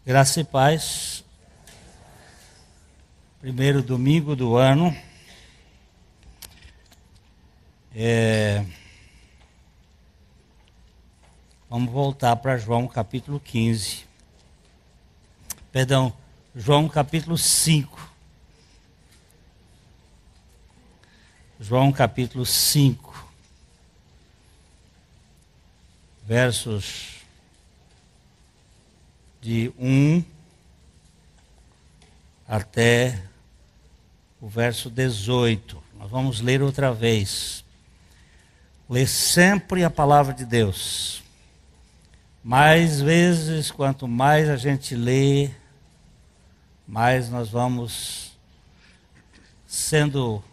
Graça e paz. Primeiro domingo do ano. Vamos voltar para João capítulo 15. Perdão, João capítulo 5. João capítulo 5. Versos de 1 até o verso 18. Nós vamos ler outra vez. Lê sempre a palavra de Deus. Mais vezes, quanto mais a gente lê, mais nós vamos sendo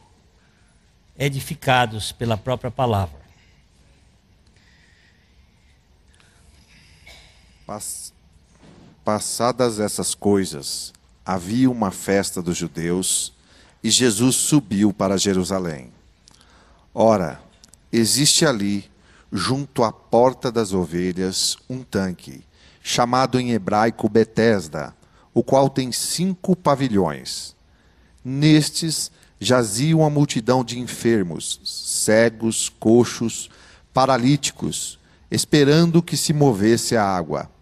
edificados pela própria palavra. Passadas essas coisas, havia uma festa dos judeus e Jesus subiu para Jerusalém. Ora, existe ali, junto à porta das ovelhas, um tanque, chamado em hebraico Betesda, o qual tem 5 pavilhões. Nestes jazia uma multidão de enfermos, cegos, coxos, paralíticos, esperando que se movesse a água.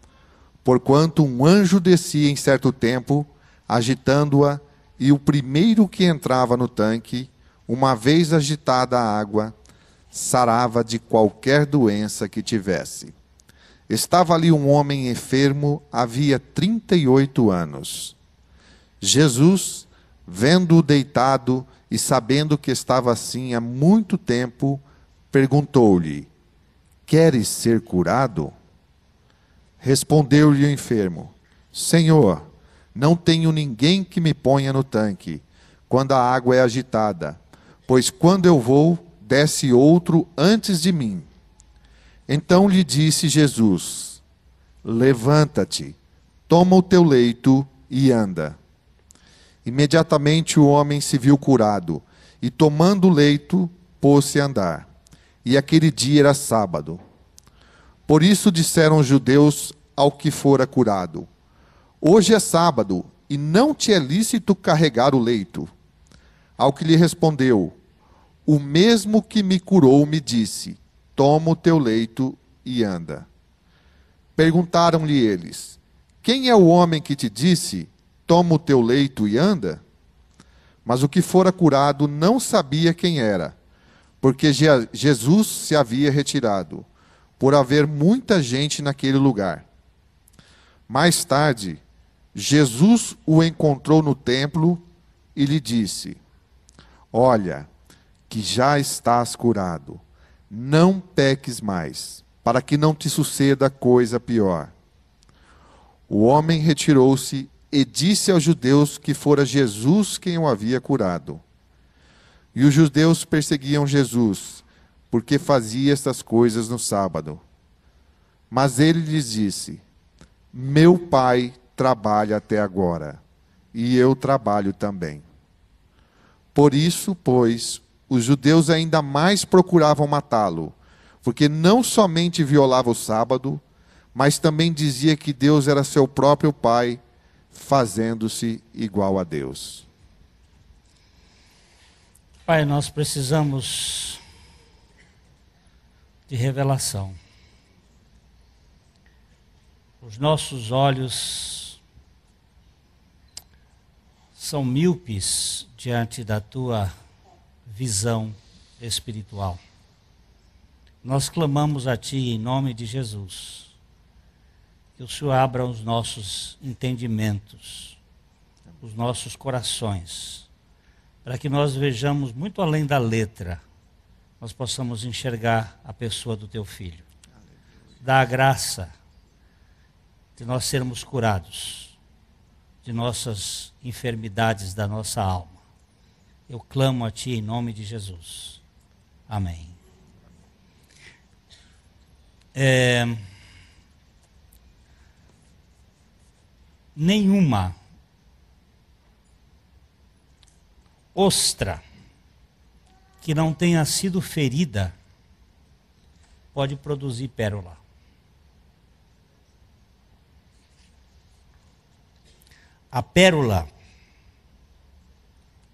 Porquanto um anjo descia em certo tempo, agitando-a, e o primeiro que entrava no tanque, uma vez agitada a água, sarava de qualquer doença que tivesse. Estava ali um homem enfermo, havia 38 anos. Jesus, vendo-o deitado e sabendo que estava assim há muito tempo, perguntou-lhe: Queres ser curado? Respondeu-lhe o enfermo: Senhor, não tenho ninguém que me ponha no tanque, quando a água é agitada, pois quando eu vou, desce outro antes de mim. Então lhe disse Jesus: Levanta-te, toma o teu leito e anda. Imediatamente o homem se viu curado, e tomando o leito, pôs-se a andar. E aquele dia era sábado. Por isso disseram os judeus ao que fora curado: Hoje é sábado, e não te é lícito carregar o leito. Ao que lhe respondeu: O mesmo que me curou me disse: Toma o teu leito e anda. Perguntaram-lhe eles: Quem é o homem que te disse: Toma o teu leito e anda? Mas o que fora curado não sabia quem era, porque Jesus se havia retirado, por haver muita gente naquele lugar. Mais tarde, Jesus o encontrou no templo e lhe disse: Olha, que já estás curado, não peques mais, para que não te suceda coisa pior. O homem retirou-se e disse aos judeus que fora Jesus quem o havia curado. E os judeus perseguiam Jesus, porque fazia estas coisas no sábado. Mas ele lhes disse: Meu Pai trabalha até agora, e eu trabalho também. Por isso, pois, os judeus ainda mais procuravam matá-lo, porque não somente violava o sábado, mas também dizia que Deus era seu próprio Pai, fazendo-se igual a Deus. Pai, nós precisamos de revelação. Os nossos olhos são míopes diante da tua visão espiritual. Nós clamamos a Ti em nome de Jesus, que o Senhor abra os nossos entendimentos, os nossos corações, para que nós vejamos muito além da letra, nós possamos enxergar a pessoa do Teu Filho. Dá a graça de nós sermos curados de nossas enfermidades da nossa alma. Eu clamo a Ti em nome de Jesus. Amém. Nenhuma ostra que não tenha sido ferida pode produzir pérola. A pérola,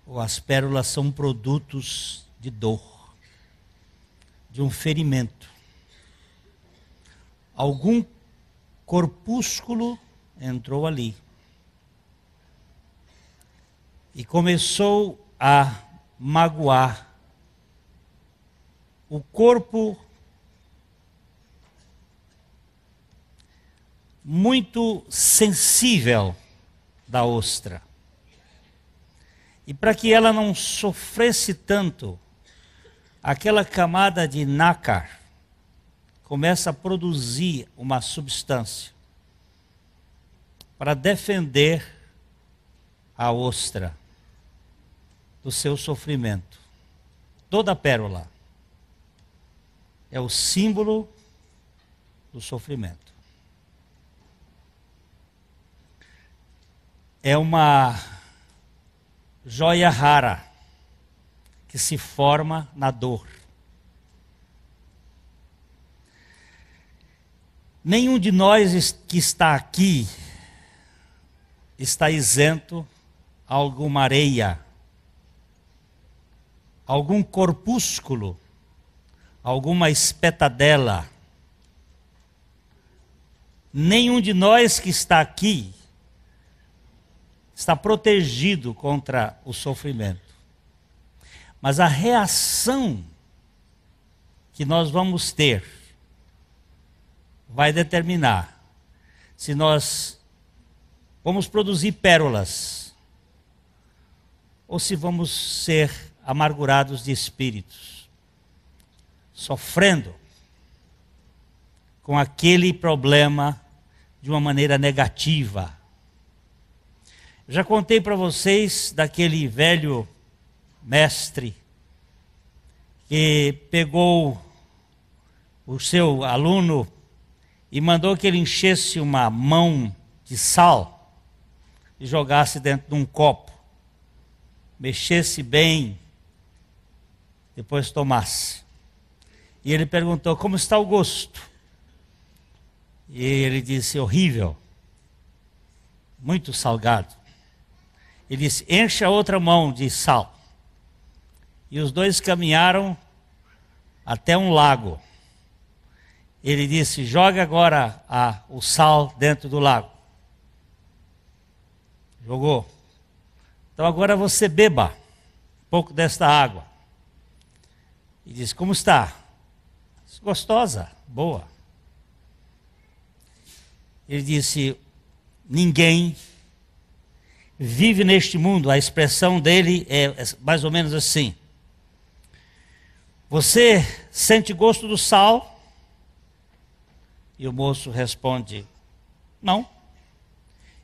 ou as pérolas são produtos de dor, de um ferimento. Algum corpúsculo entrou ali e começou a magoar o corpo muito sensível da ostra. E para que ela não sofresse tanto, aquela camada de nácar começa a produzir uma substância para defender a ostra do seu sofrimento. Toda pérola é o símbolo do sofrimento. É uma joia rara que se forma na dor. Nenhum de nós que está aqui está isento a alguma areia, algum corpúsculo, alguma espetadela. Nenhum de nós que está aqui está protegido contra o sofrimento. Mas a reação que nós vamos ter vai determinar se nós vamos produzir pérolas ou se vamos ser amargurados de espíritos, sofrendo com aquele problema de uma maneira negativa. Já contei para vocês daquele velho mestre que pegou o seu aluno e mandou que ele enchesse uma mão de sal e jogasse dentro de um copo, mexesse bem, depois tomasse. E ele perguntou: como está o gosto? E ele disse: horrível, muito salgado. Ele disse: encha outra mão de sal. E os dois caminharam até um lago. Ele disse: joga agora o sal dentro do lago. Jogou. Então agora você beba um pouco desta água. E disse: como está? Disse: gostosa, boa. Ele disse: ninguém vive neste mundo. A expressão dele é mais ou menos assim: você sente gosto do sal? E o moço responde: não.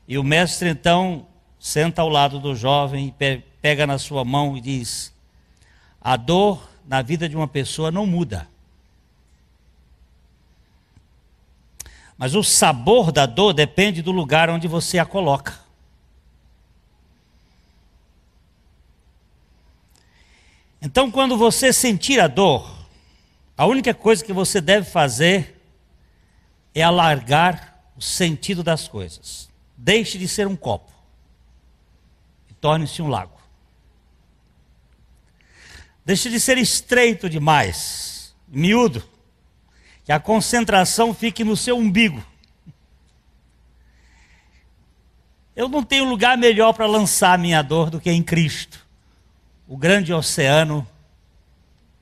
E o mestre então senta ao lado do jovem, pega na sua mão e diz: a dor na vida de uma pessoa não muda, mas o sabor da dor depende do lugar onde você a coloca. Então, quando você sentir a dor, a única coisa que você deve fazer é alargar o sentido das coisas. Deixe de ser um copo e torne-se um lago. Deixe de ser estreito demais, miúdo, que a concentração fique no seu umbigo. Eu não tenho lugar melhor para lançar a minha dor do que em Cristo, o grande oceano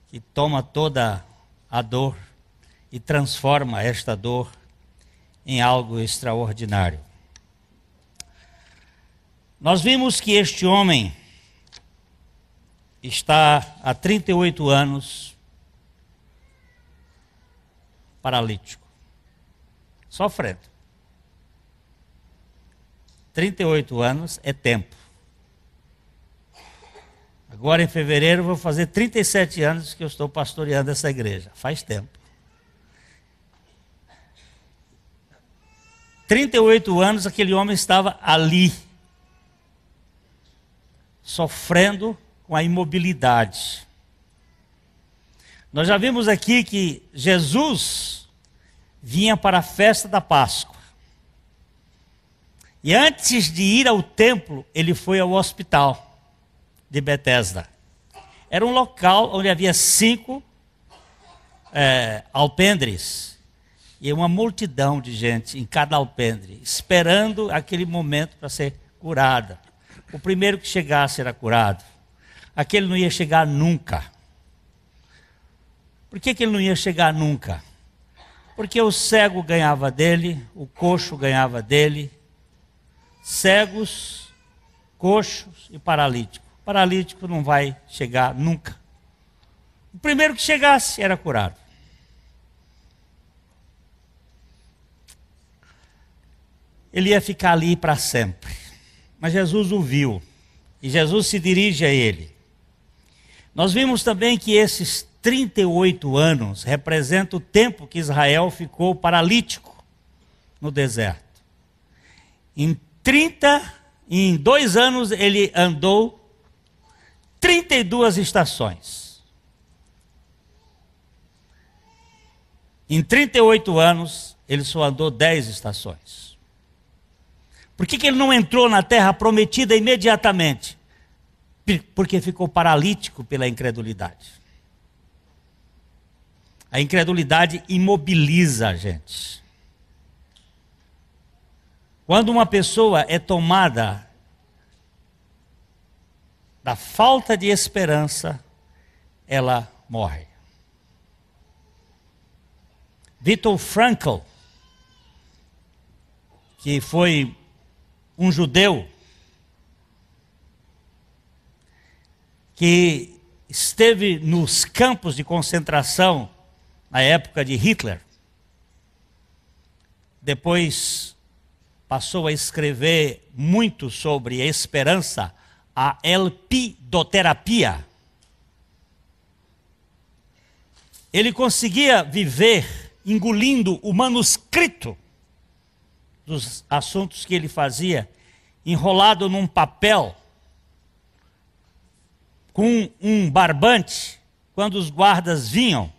que toma toda a dor e transforma esta dor em algo extraordinário. Nós vimos que este homem está há 38 anos paralítico, sofrendo. 38 anos é tempo. Agora em fevereiro eu vou fazer 37 anos que eu estou pastoreando essa igreja. Faz tempo. 38 anos aquele homem estava ali, sofrendo com a imobilidade. Nós já vimos aqui que Jesus vinha para a festa da Páscoa. E antes de ir ao templo, ele foi ao hospital de Betesda. Era um local onde havia 5 alpendres. E uma multidão de gente em cada alpendre, esperando aquele momento para ser curada. O primeiro que chegasse era curado. Aquele não ia chegar nunca. Por que ele não ia chegar nunca? Porque o cego ganhava dele, o coxo ganhava dele. Cegos, coxos e paralítico. Paralítico não vai chegar nunca. O primeiro que chegasse era curado. Ele ia ficar ali para sempre. Mas Jesus o viu. E Jesus se dirige a ele. Nós vimos também que esses 38 anos representam o tempo que Israel ficou paralítico no deserto. Em 2 anos ele andou 32 estações. Em 38 anos ele só andou 10 estações. Por que ele não entrou na terra prometida imediatamente? Porque ficou paralítico pela incredulidade. A incredulidade imobiliza a gente. Quando uma pessoa é tomada da falta de esperança, ela morre. Viktor Frankl, que foi um judeu que esteve nos campos de concentração na época de Hitler, depois passou a escrever muito sobre a esperança, a elpidoterapia. Ele conseguia viver engolindo o manuscrito dos assuntos que ele fazia, enrolado num papel, com um barbante, quando os guardas vinham,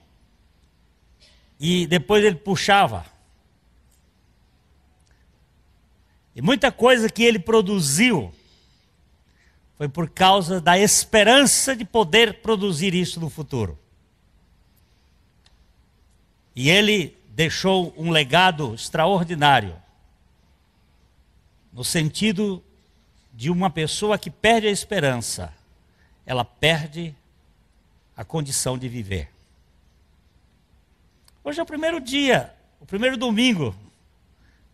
e depois ele puxava. E muita coisa que ele produziu foi por causa da esperança de poder produzir isso no futuro. E ele deixou um legado extraordinário, no sentido de uma pessoa que perde a esperança, ela perde a condição de viver. Hoje é o primeiro dia, o primeiro domingo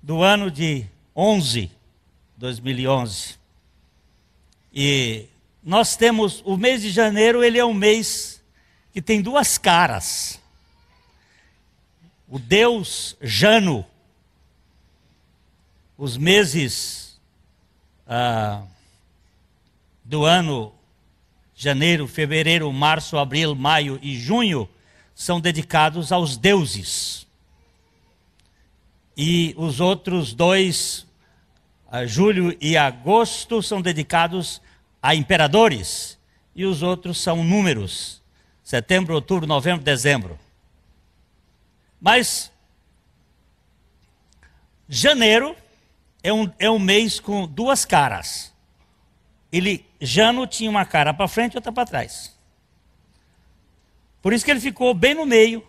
do ano de 2011. E nós temos, o mês de janeiro, ele é um mês que tem 2 caras. O Deus Jano, os meses do ano, janeiro, fevereiro, março, abril, maio e junho, são dedicados aos deuses. E os outros 2, julho e agosto, são dedicados a imperadores. E os outros são números: setembro, outubro, novembro, dezembro. Mas janeiro é um mês com 2 caras. Jano tinha uma cara para frente e outra para trás. Por isso que ele ficou bem no meio,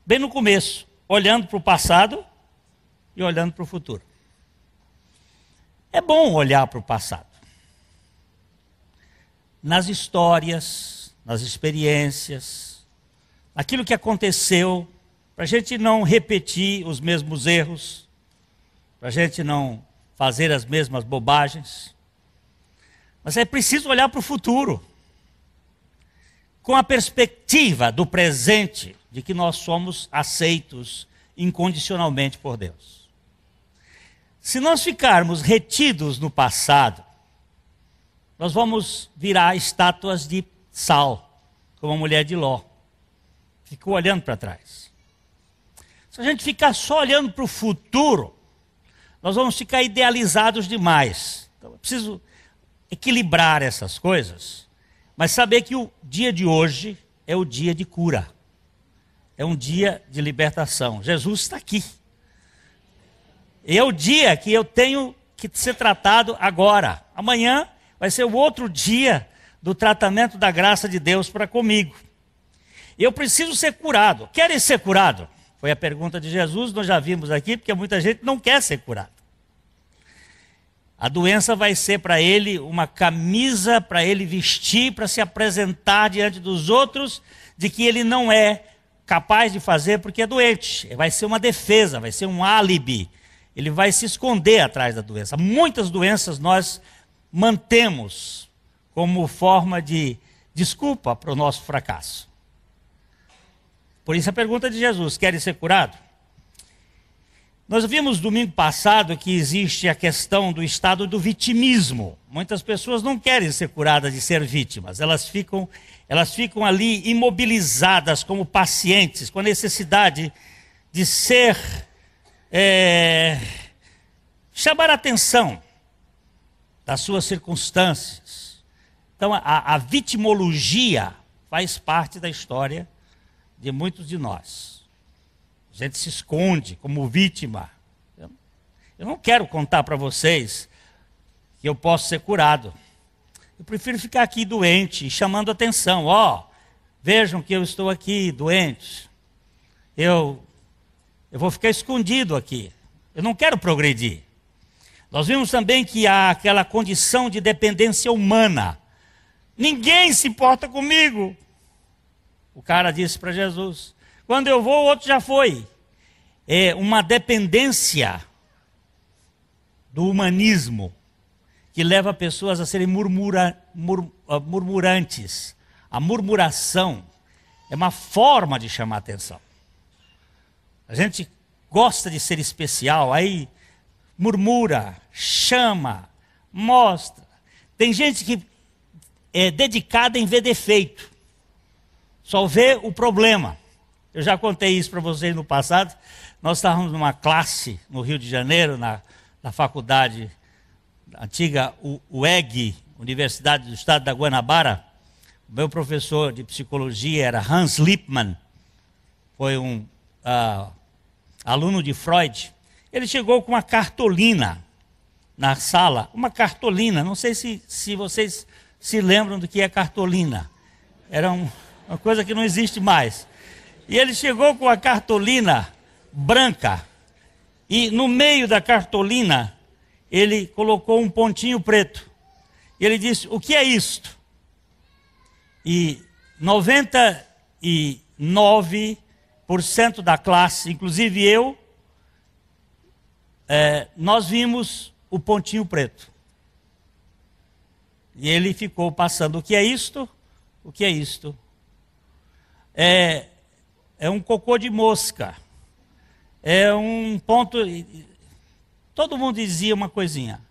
bem no começo, olhando para o passado e olhando para o futuro. É bom olhar para o passado. Nas histórias, nas experiências, naquilo que aconteceu, para a gente não repetir os mesmos erros, para a gente não fazer as mesmas bobagens. Mas é preciso olhar para o futuro, com a perspectiva do presente, de que nós somos aceitos incondicionalmente por Deus. Se nós ficarmos retidos no passado, nós vamos virar estátuas de sal, como a mulher de Ló. Ficou olhando para trás. Se a gente ficar só olhando para o futuro, nós vamos ficar idealizados demais. Então é preciso equilibrar essas coisas, mas saber que o dia de hoje é o dia de cura. É um dia de libertação. Jesus está aqui. E é o dia que eu tenho que ser tratado agora. Amanhã vai ser o outro dia do tratamento da graça de Deus para comigo. Eu preciso ser curado. Querem ser curado? Foi a pergunta de Jesus, nós já vimos aqui, porque muita gente não quer ser curado. A doença vai ser para ele uma camisa para ele vestir, para se apresentar diante dos outros de que ele não é capaz de fazer porque é doente. Vai ser uma defesa, vai ser um álibi. Ele vai se esconder atrás da doença. Muitas doenças nós mantemos como forma de desculpa para o nosso fracasso. Por isso a pergunta de Jesus: querem ser curado? Nós vimos domingo passado que existe a questão do estado do vitimismo. Muitas pessoas não querem ser curadas de ser vítimas. Elas ficam ali imobilizadas como pacientes, com a necessidade de ser... chamar a atenção das suas circunstâncias. Então a vitimologia faz parte da história de muitos de nós. A gente se esconde como vítima. Eu não quero contar para vocês que eu posso ser curado. Eu prefiro ficar aqui doente, chamando atenção. Vejam que eu estou aqui doente. Eu vou ficar escondido aqui. Eu não quero progredir. Nós vimos também que há aquela condição de dependência humana. Ninguém se importa comigo. O cara disse para Jesus: quando eu vou, o outro já foi. É uma dependência do humanismo que leva pessoas a serem murmurantes. A murmuração é uma forma de chamar atenção. A gente gosta de ser especial, aí murmura, chama, mostra. Tem gente que é dedicada em ver defeito, só vê o problema. Eu já contei isso para vocês no passado. Nós estávamos numa classe no Rio de Janeiro, na faculdade antiga UEG, Universidade do Estado da Guanabara. O meu professor de psicologia era Hans Lippmann, foi um aluno de Freud. Ele chegou com uma cartolina na sala, uma cartolina, não sei se vocês se lembram do que é cartolina. Era uma coisa que não existe mais. E ele chegou com a cartolina branca, e no meio da cartolina ele colocou um pontinho preto. E ele disse: o que é isto? E 99% da classe, inclusive eu, nós vimos o pontinho preto. E ele ficou passando: o que é isto? O que é isto? É um cocô de mosca. É um ponto... Todo mundo dizia uma coisinha.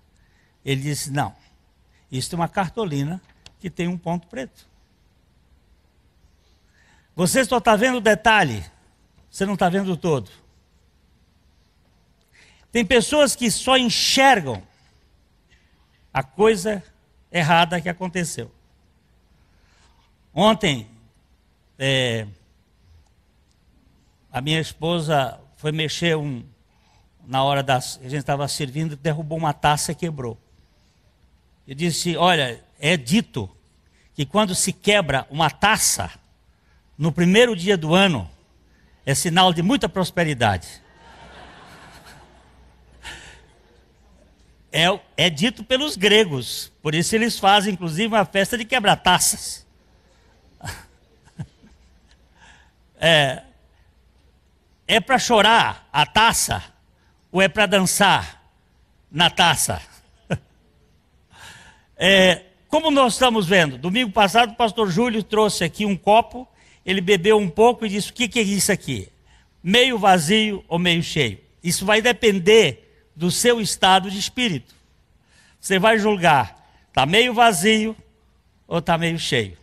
Ele disse: não, isso é uma cartolina que tem um ponto preto. Você só está vendo o detalhe, você não está vendo o todo. Tem pessoas que só enxergam a coisa errada que aconteceu. Ontem, a minha esposa foi mexer na hora a gente estava servindo, derrubou uma taça e quebrou. Eu disse: olha, é dito que quando se quebra uma taça, no primeiro dia do ano, é sinal de muita prosperidade. É dito pelos gregos, por isso eles fazem inclusive uma festa de quebra-taças. É para chorar a taça ou é para dançar na taça? Como nós estamos vendo, domingo passado o pastor Júlio trouxe aqui um copo, ele bebeu um pouco e disse: o que é isso aqui? Meio vazio ou meio cheio? Isso vai depender do seu estado de espírito. Você vai julgar: está meio vazio ou está meio cheio?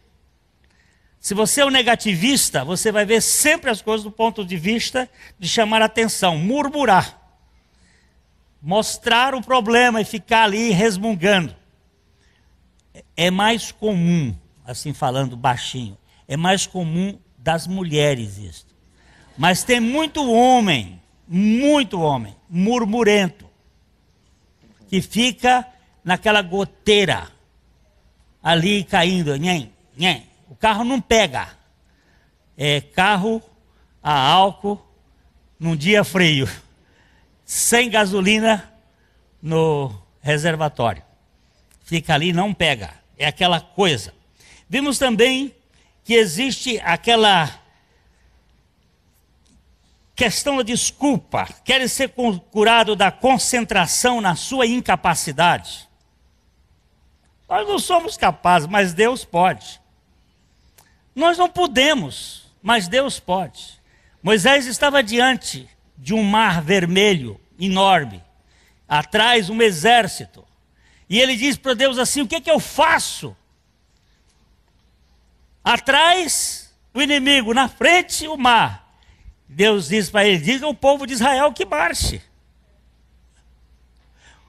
Se você é um negativista, você vai ver sempre as coisas do ponto de vista de chamar atenção, murmurar, mostrar o problema e ficar ali resmungando. É mais comum, assim falando baixinho, é mais comum das mulheres isso. Mas tem muito homem murmurento, que fica naquela goteira ali caindo. O carro não pega. É carro a álcool num dia frio, sem gasolina no reservatório. Fica ali, não pega. É aquela coisa. Vimos também que existe aquela questão da desculpa. Quer ser curado da concentração na sua incapacidade? Nós não somos capazes, mas Deus pode. Nós não podemos, mas Deus pode. Moisés estava diante de um mar vermelho enorme, atrás um exército. E ele diz para Deus assim: o que é que eu faço? Atrás o inimigo, na frente o mar. Deus diz para ele: diga ao povo de Israel que marche.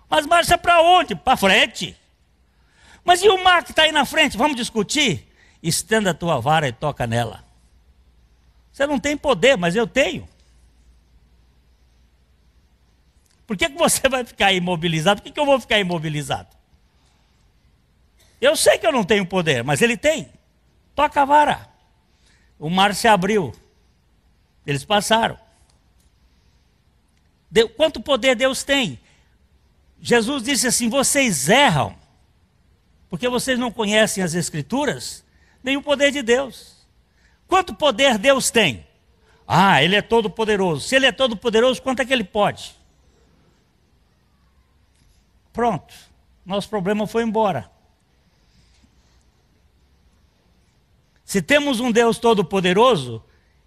Mas marcha para onde? Para frente. Mas e o mar que está aí na frente? Vamos discutir? Estenda a tua vara e toca nela. Você não tem poder, mas eu tenho. Por que você vai ficar imobilizado? Por que eu vou ficar imobilizado? Eu sei que eu não tenho poder, mas ele tem. Toca a vara. O mar se abriu. Eles passaram. Quanto poder Deus tem? Jesus disse assim: vocês erram, porque vocês não conhecem as Escrituras, nem o poder de Deus. Quanto poder Deus tem? Ah, Ele é todo poderoso. Se Ele é todo poderoso, quanto é que Ele pode? Pronto. Nosso problema foi embora. Se temos um Deus todo-poderoso,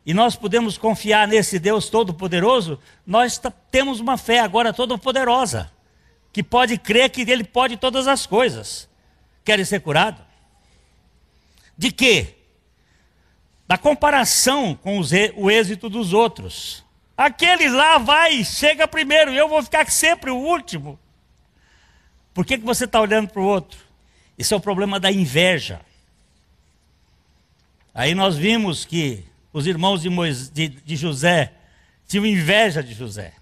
e nós podemos confiar nesse Deus todo-poderoso, nós temos uma fé agora todo-poderosa, que pode crer que Ele pode todas as coisas. Querem ser curados? De quê? Da comparação com o êxito dos outros. Aquele lá vai, chega primeiro, e eu vou ficar sempre o último. Por que você está olhando para o outro? Isso é o problema da inveja. Aí nós vimos que os irmãos de José tinham inveja de José.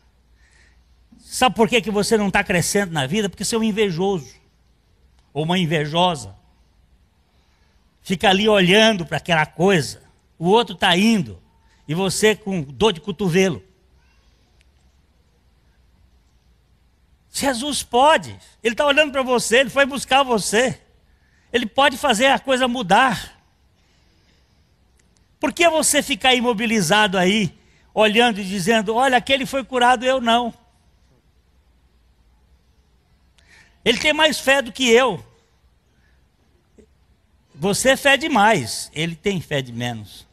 Sabe por que você não está crescendo na vida? Porque você é um invejoso, ou uma invejosa. Fica ali olhando para aquela coisa. O outro está indo, e você com dor de cotovelo. Jesus pode. Ele está olhando para você, Ele foi buscar você. Ele pode fazer a coisa mudar. Por que você ficar imobilizado aí, olhando e dizendo: olha, aquele foi curado, eu não. Ele tem mais fé do que eu. Você fede mais, ele tem fé de menos.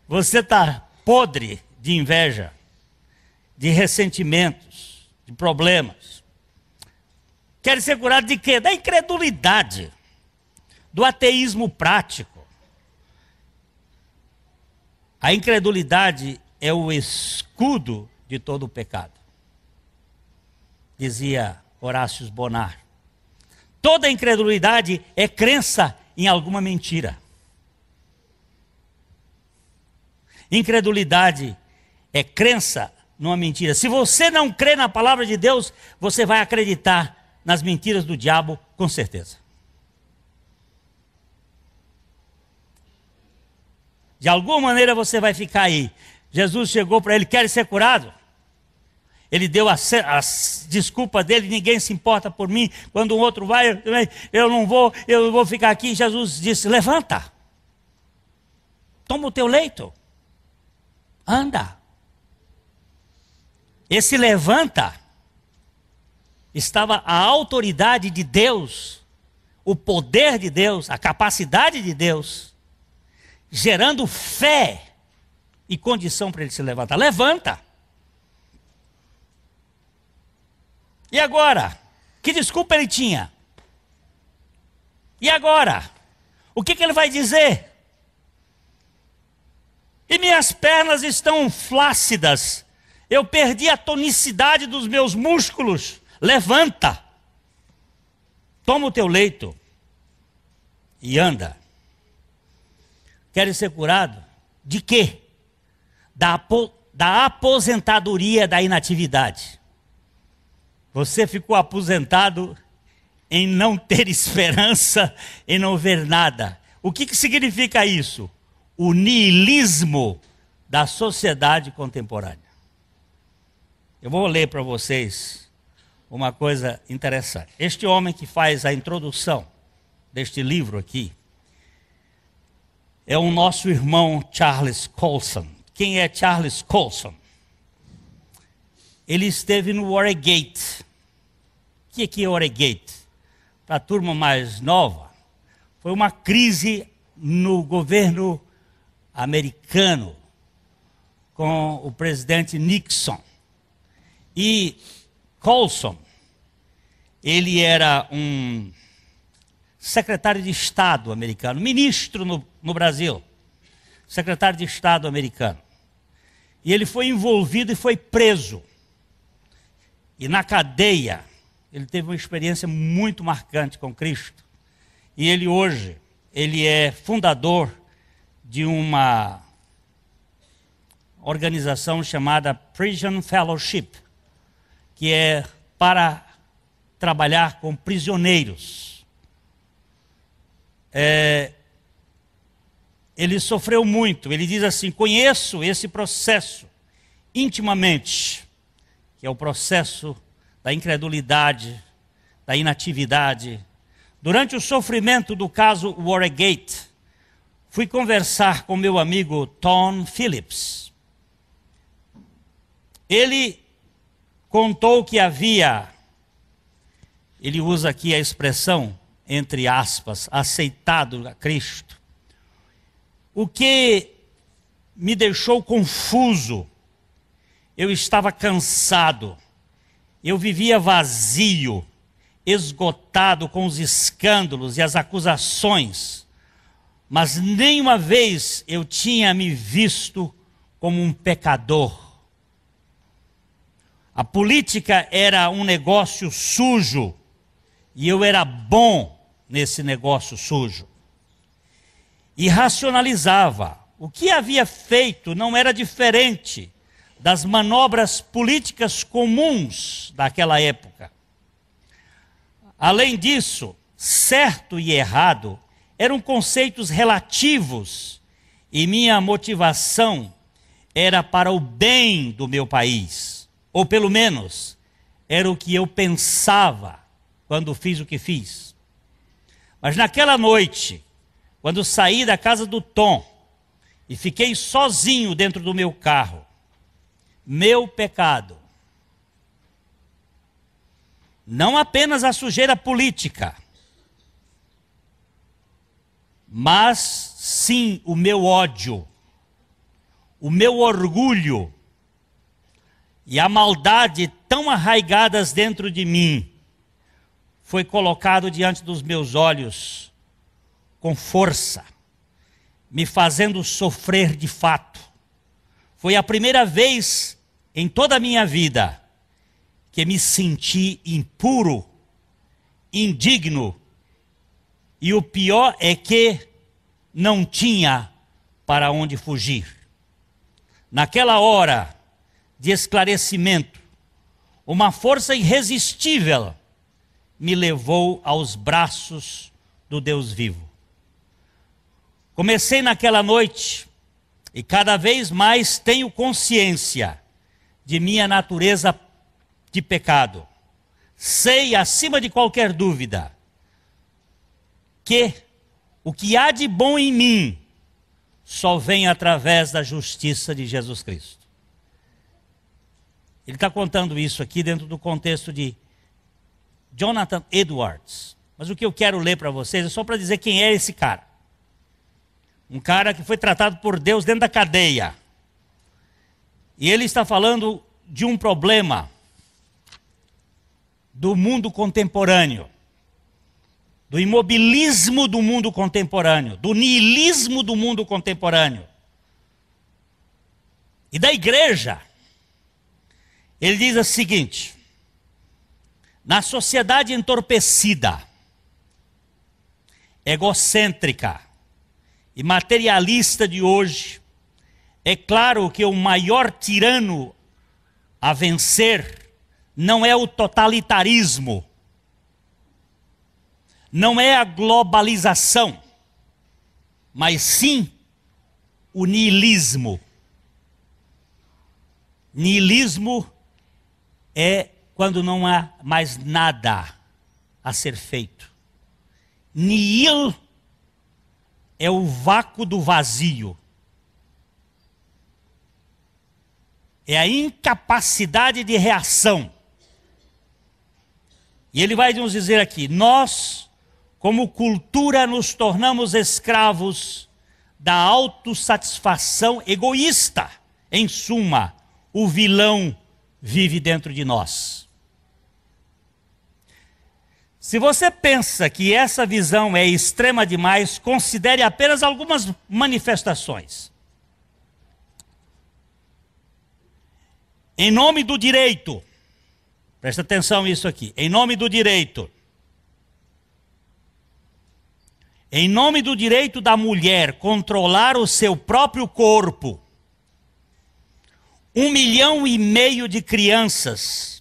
Você está podre de inveja, de ressentimentos, de problemas. Quer ser curado de quê? Da incredulidade, do ateísmo prático. A incredulidade é o escudo de todo o pecado, dizia Horácio Bonar. Toda incredulidade é crença em alguma mentira. Incredulidade é crença numa mentira. Se você não crê na palavra de Deus, você vai acreditar nas mentiras do diabo, com certeza. De alguma maneira você vai ficar aí. Jesus chegou para ele: quer ser curado? Ele deu as desculpas dele: ninguém se importa por mim. Quando um outro vai, eu não vou ficar aqui. Jesus disse: levanta, toma o teu leito, anda. Esse levanta estava a autoridade de Deus, o poder de Deus, a capacidade de Deus, gerando fé e condição para ele se levantar. Levanta. E agora? Que desculpa ele tinha? E agora? O que ele vai dizer? E minhas pernas estão flácidas. Eu perdi a tonicidade dos meus músculos. Levanta. Toma o teu leito e anda. Queres ser curado? De quê? Da aposentadoria da inatividade. Você ficou aposentado em não ter esperança, em não ver nada. O que significa isso? O niilismo da sociedade contemporânea. Eu vou ler para vocês uma coisa interessante. Este homem que faz a introdução deste livro aqui é o nosso irmão Charles Colson. Quem é Charles Colson? Ele esteve no Watergate. O que é Watergate? Para a turma mais nova, foi uma crise no governo americano com o presidente Nixon. E Colson, ele era um secretário de Estado americano, ministro no Brasil, secretário de Estado americano. E ele foi envolvido e foi preso. E na cadeia, ele teve uma experiência muito marcante com Cristo. E ele hoje, ele é fundador de uma organização chamada Prison Fellowship, que é para trabalhar com prisioneiros. Ele sofreu muito. Ele diz assim: conheço esse processo intimamente, que é o processo da incredulidade, da inatividade. Durante o sofrimento do caso Watergate, fui conversar com meu amigo Tom Phillips. Ele contou que havia, ele usa aqui a expressão, entre aspas, aceitado a Cristo. O que me deixou confuso, eu estava cansado, eu vivia vazio, esgotado com os escândalos e as acusações, mas nenhuma vez eu tinha me visto como um pecador. A política era um negócio sujo e eu era bom nesse negócio sujo. E racionalizava. O que havia feito não era diferente das manobras políticas comuns daquela época. Além disso, certo e errado eram conceitos relativos e minha motivação era para o bem do meu país. Ou pelo menos, era o que eu pensava quando fiz o que fiz. Mas naquela noite, quando saí da casa do Tom e fiquei sozinho dentro do meu carro, meu pecado, não apenas a sujeira política, mas sim o meu ódio, o meu orgulho, e a maldade tão arraigadas dentro de mim, foi colocado diante dos meus olhos com força, me fazendo sofrer de fato. Foi a primeira vez em toda a minha vida que me senti impuro, indigno, e o pior é que não tinha para onde fugir. Naquela hora de esclarecimento, uma força irresistível me levou aos braços do Deus vivo. Comecei naquela noite e cada vez mais tenho consciência de minha natureza de pecado. Sei, acima de qualquer dúvida, que o que há de bom em mim só vem através da justiça de Jesus Cristo. Ele está contando isso aqui dentro do contexto de Jonathan Edwards. Mas o que eu quero ler para vocês é só para dizer quem é esse cara. Um cara que foi tratado por Deus dentro da cadeia. E ele está falando de um problema do mundo contemporâneo, do imobilismo do mundo contemporâneo, do niilismo do mundo contemporâneo. E da igreja. Ele diz o seguinte: na sociedade entorpecida, egocêntrica e materialista de hoje, é claro que o maior tirano a vencer não é o totalitarismo, não é a globalização, mas sim o niilismo. Niilismo é quando não há mais nada a ser feito. Nihil é o vácuo do vazio. É a incapacidade de reação. E ele vai nos dizer aqui, nós, como cultura, nos tornamos escravos da autossatisfação egoísta. Em suma, o vilão vive dentro de nós. Se você pensa que essa visão é extrema demais, considere apenas algumas manifestações. Em nome do direito, presta atenção nisso aqui, em nome do direito, em nome do direito da mulher controlar o seu próprio corpo, 1,5 milhão de crianças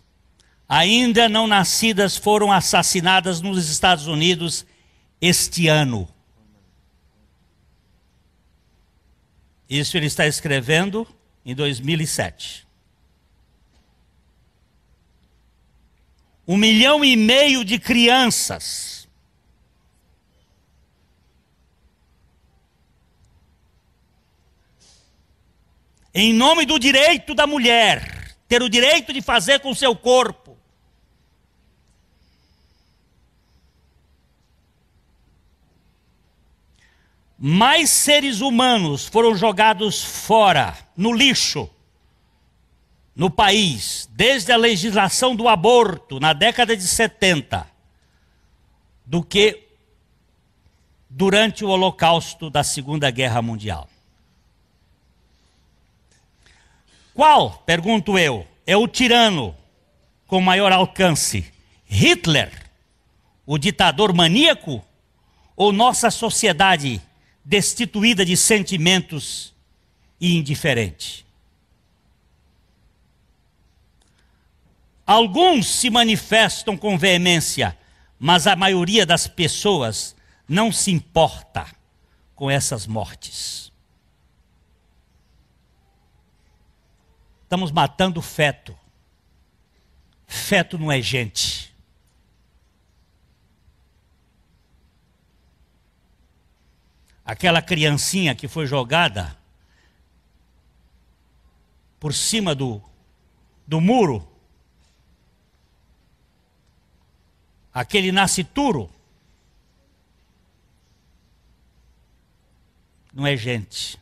ainda não nascidas foram assassinadas nos Estados Unidos este ano. Isso ele está escrevendo em 2007. 1,5 milhão de crianças. Em nome do direito da mulher, ter o direito de fazer com seu corpo. Mais seres humanos foram jogados fora, no lixo, no país, desde a legislação do aborto, na década de 70, do que durante o Holocausto da Segunda Guerra Mundial. Qual, pergunto eu, é o tirano com maior alcance? Hitler, o ditador maníaco, ou nossa sociedade destituída de sentimentos e indiferente? Alguns se manifestam com veemência, mas a maioria das pessoas não se importa com essas mortes. Estamos matando feto. Feto não é gente. Aquela criancinha que foi jogada por cima do muro, aquele nascituro, não é gente.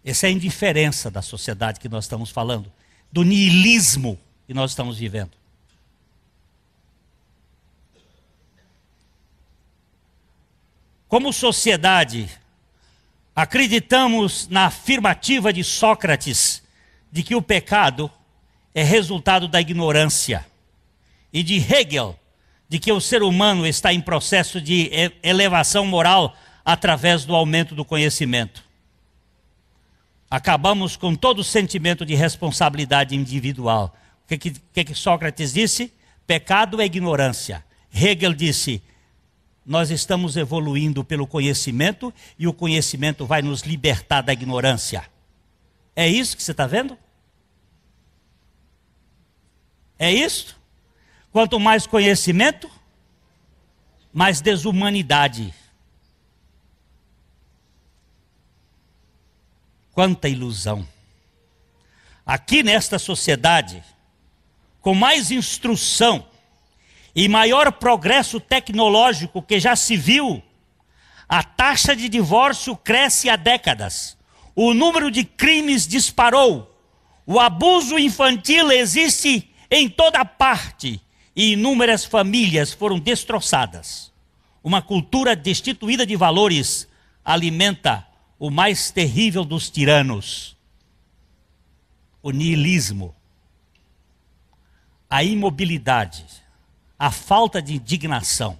Essa é a indiferença da sociedade que nós estamos falando, do niilismo que nós estamos vivendo. Como sociedade, acreditamos na afirmativa de Sócrates de que o pecado é resultado da ignorância, e de Hegel de que o ser humano está em processo de elevação moral através do aumento do conhecimento. Acabamos com todo o sentimento de responsabilidade individual. O que Sócrates disse? Pecado é ignorância. Hegel disse, nós estamos evoluindo pelo conhecimento e o conhecimento vai nos libertar da ignorância. É isso que você está vendo? É isso? Quanto mais conhecimento, mais desumanidade. Quanta ilusão. Aqui nesta sociedade, com mais instrução e maior progresso tecnológico que já se viu, a taxa de divórcio cresce há décadas. O número de crimes disparou. O abuso infantil existe em toda parte e inúmeras famílias foram destroçadas. Uma cultura destituída de valores alimenta o mais terrível dos tiranos, o niilismo, a imobilidade, a falta de indignação.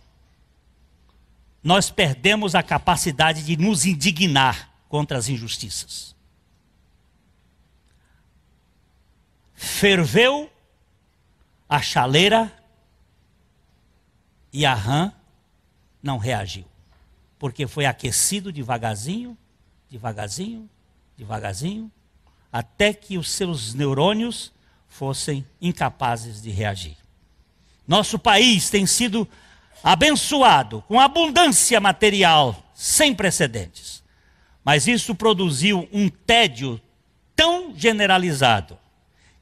Nós perdemos a capacidade de nos indignar contra as injustiças. Ferveu a chaleira e a rã não reagiu. Porque foi aquecido devagarzinho, devagarzinho, devagarzinho, até que os seus neurônios fossem incapazes de reagir. Nosso país tem sido abençoado com abundância material sem precedentes. Mas isso produziu um tédio tão generalizado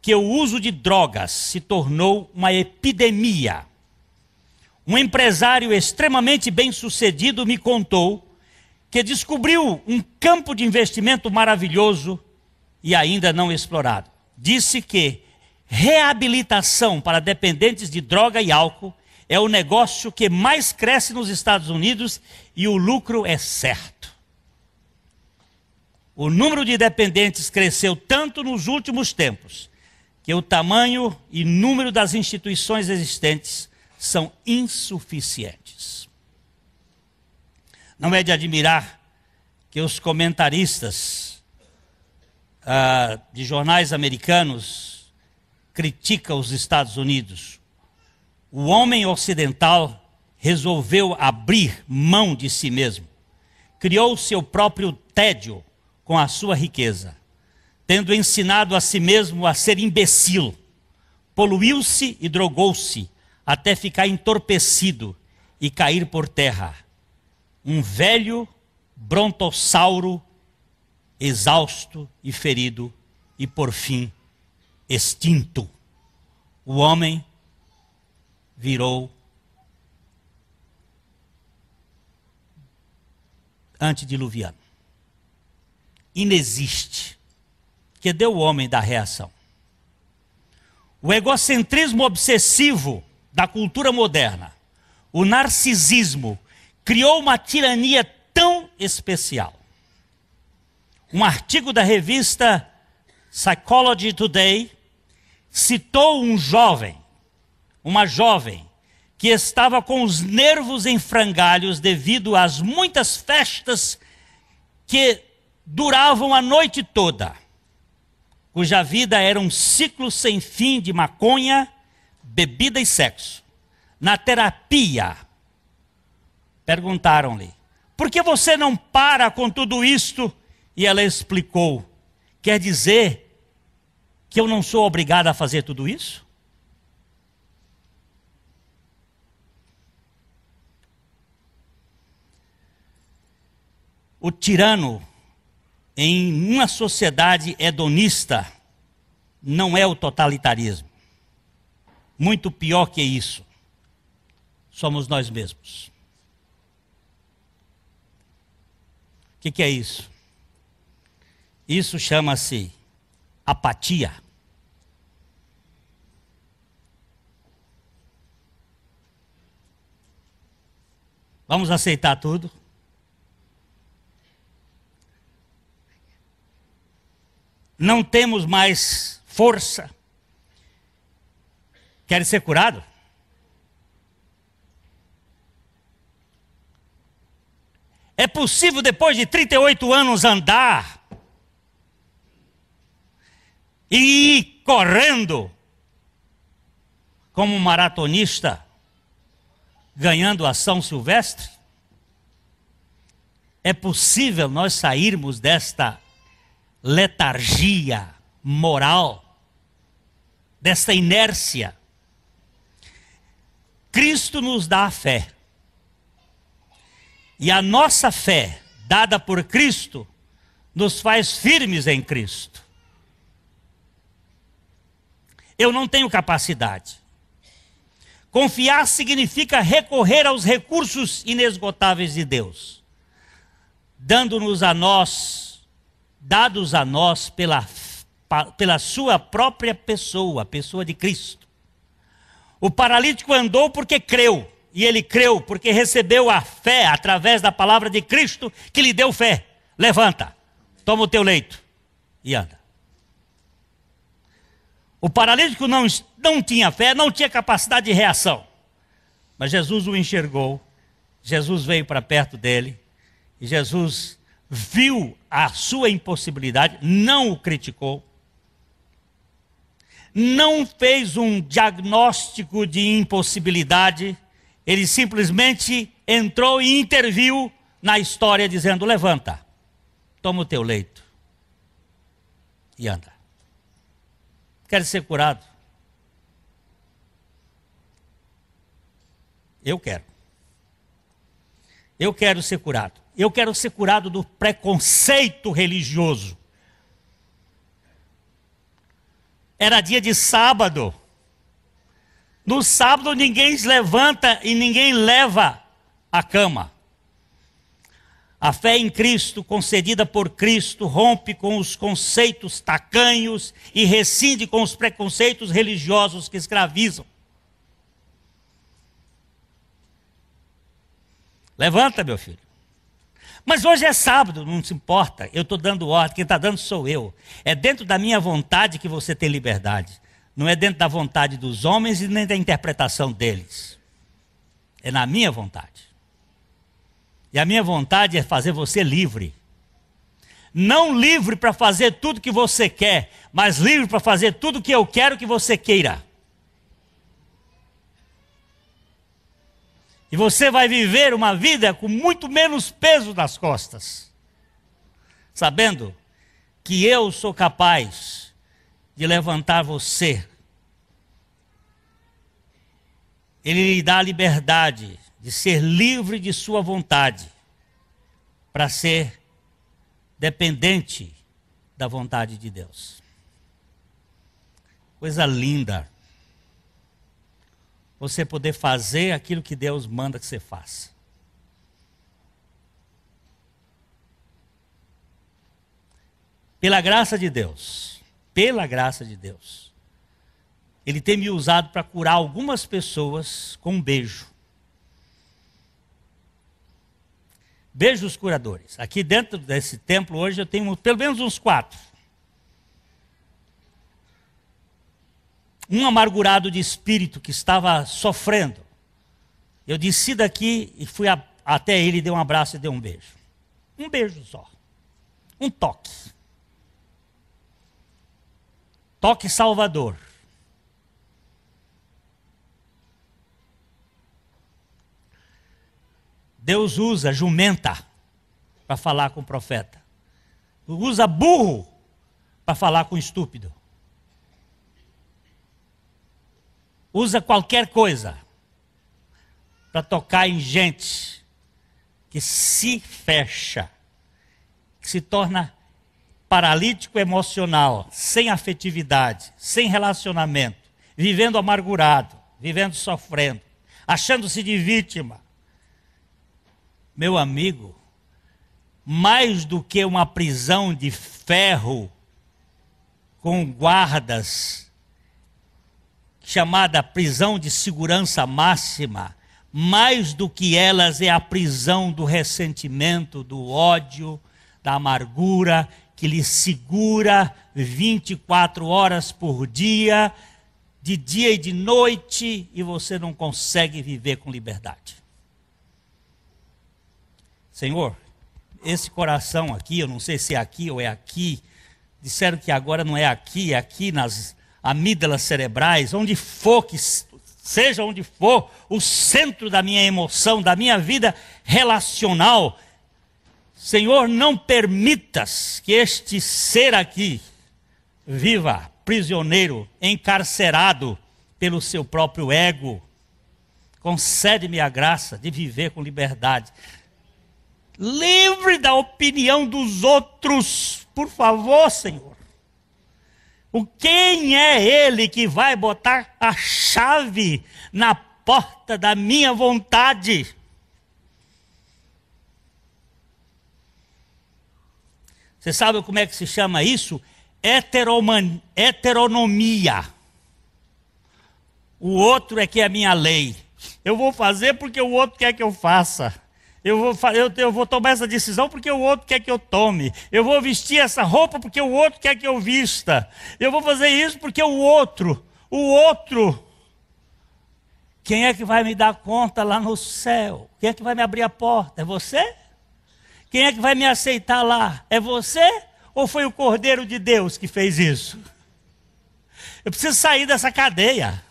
que o uso de drogas se tornou uma epidemia. Um empresário extremamente bem-sucedido me contou que descobriu um campo de investimento maravilhoso e ainda não explorado. Disse que reabilitação para dependentes de droga e álcool é o negócio que mais cresce nos Estados Unidos e o lucro é certo. O número de dependentes cresceu tanto nos últimos tempos que o tamanho e número das instituições existentes são insuficientes. Não é de admirar que os comentaristas de jornais americanos criticam os Estados Unidos. O homem ocidental resolveu abrir mão de si mesmo. Criou seu próprio tédio com a sua riqueza, tendo ensinado a si mesmo a ser imbecil. Poluiu-se e drogou-se até ficar entorpecido e cair por terra. Um velho brontossauro exausto e ferido e, por fim, extinto. O homem virou antediluviano. Inexiste. Que deu o homem da reação. O egocentrismo obsessivo da cultura moderna, o narcisismo, criou uma tirania tão especial. Um artigo da revista Psychology Today citou uma jovem, que estava com os nervos em frangalhos devido às muitas festas que duravam a noite toda, cuja vida era um ciclo sem fim de maconha, bebida e sexo. Na terapia, perguntaram-lhe: por que você não para com tudo isto? E ela explicou: quer dizer que eu não sou obrigada a fazer tudo isso? O tirano em uma sociedade hedonista não é o totalitarismo. Muito pior que isso, somos nós mesmos. O que é isso? Isso chama-se apatia. Vamos aceitar tudo? Não temos mais força. Quer ser curado? É possível, depois de 38 anos, andar e ir correndo como um maratonista, ganhando a São Silvestre? É possível nós sairmos desta letargia moral, desta inércia? Cristo nos dá a fé. E a nossa fé, dada por Cristo, nos faz firmes em Cristo. Eu não tenho capacidade. Confiar significa recorrer aos recursos inesgotáveis de Deus, dados a nós pela sua própria pessoa, a pessoa de Cristo. O paralítico andou porque creu, e ele creu porque recebeu a fé através da palavra de Cristo, que lhe deu fé. Levanta, toma o teu leito e anda. O paralítico não tinha fé, não tinha capacidade de reação. Mas Jesus o enxergou, Jesus veio para perto dele, e Jesus viu a sua impossibilidade, não o criticou, não fez um diagnóstico de impossibilidade, ele simplesmente entrou e interviu na história dizendo: levanta, toma o teu leito e anda. Quer ser curado? Eu quero. Eu quero ser curado. Eu quero ser curado do preconceito religioso. Era dia de sábado. No sábado ninguém se levanta e ninguém leva a cama. A fé em Cristo, concedida por Cristo, rompe com os conceitos tacanhos e rescinde com os preconceitos religiosos que escravizam. Levanta, meu filho. Mas hoje é sábado, não se importa. Eu estou dando ordem, quem está dando sou eu. É dentro da minha vontade que você tem liberdade. Não é dentro da vontade dos homens e nem da interpretação deles. É na minha vontade. E a minha vontade é fazer você livre. Não livre para fazer tudo que você quer, mas livre para fazer tudo que eu quero que você queira. E você vai viver uma vida com muito menos peso nas costas, sabendo que eu sou capaz de levantar você. Ele lhe dá a liberdade de ser livre de sua vontade, para ser dependente da vontade de Deus. Coisa linda. Você poder fazer aquilo que Deus manda que você faça. Pela graça de Deus, Ele tem me usado para curar algumas pessoas com um beijo. Beijos curadores. Aqui dentro desse templo hoje eu tenho pelo menos uns 4. Um amargurado de espírito que estava sofrendo. Eu desci daqui e fui até ele, dei um abraço e dei um beijo. Um beijo só. Um toque. Toque salvador. Deus usa jumenta para falar com o profeta. Usa burro para falar com o estúpido. Usa qualquer coisa para tocar em gente que se fecha, que se torna paralítico emocional, sem afetividade, sem relacionamento, vivendo amargurado, vivendo sofrendo, achando-se de vítima. Meu amigo, mais do que uma prisão de ferro com guardas, chamada prisão de segurança máxima, mais do que elas é a prisão do ressentimento, do ódio, da amargura, que lhe segura 24 horas por dia, de dia e de noite, e você não consegue viver com liberdade. Senhor, esse coração aqui, eu não sei se é aqui ou é aqui, disseram que agora não é aqui, é aqui nas amígdalas cerebrais, onde for, que seja onde for, o centro da minha emoção, da minha vida relacional. Senhor, não permitas que este ser aqui viva prisioneiro, encarcerado pelo seu próprio ego. Concede-me a graça de viver com liberdade. Livre da opinião dos outros, por favor, Senhor. Quem é ele que vai botar a chave na porta da minha vontade? Você sabe como é que se chama isso? Heteronomia. O outro é que é a minha lei. Eu vou fazer porque o outro quer que eu faça. Eu vou tomar essa decisão porque o outro quer que eu tome. Eu vou vestir essa roupa porque o outro quer que eu vista. Eu vou fazer isso porque o outro. Quem é que vai me dar conta lá no céu? Quem é que vai me abrir a porta? É você? Quem é que vai me aceitar lá? É você? Ou foi o Cordeiro de Deus que fez isso? Eu preciso sair dessa cadeia.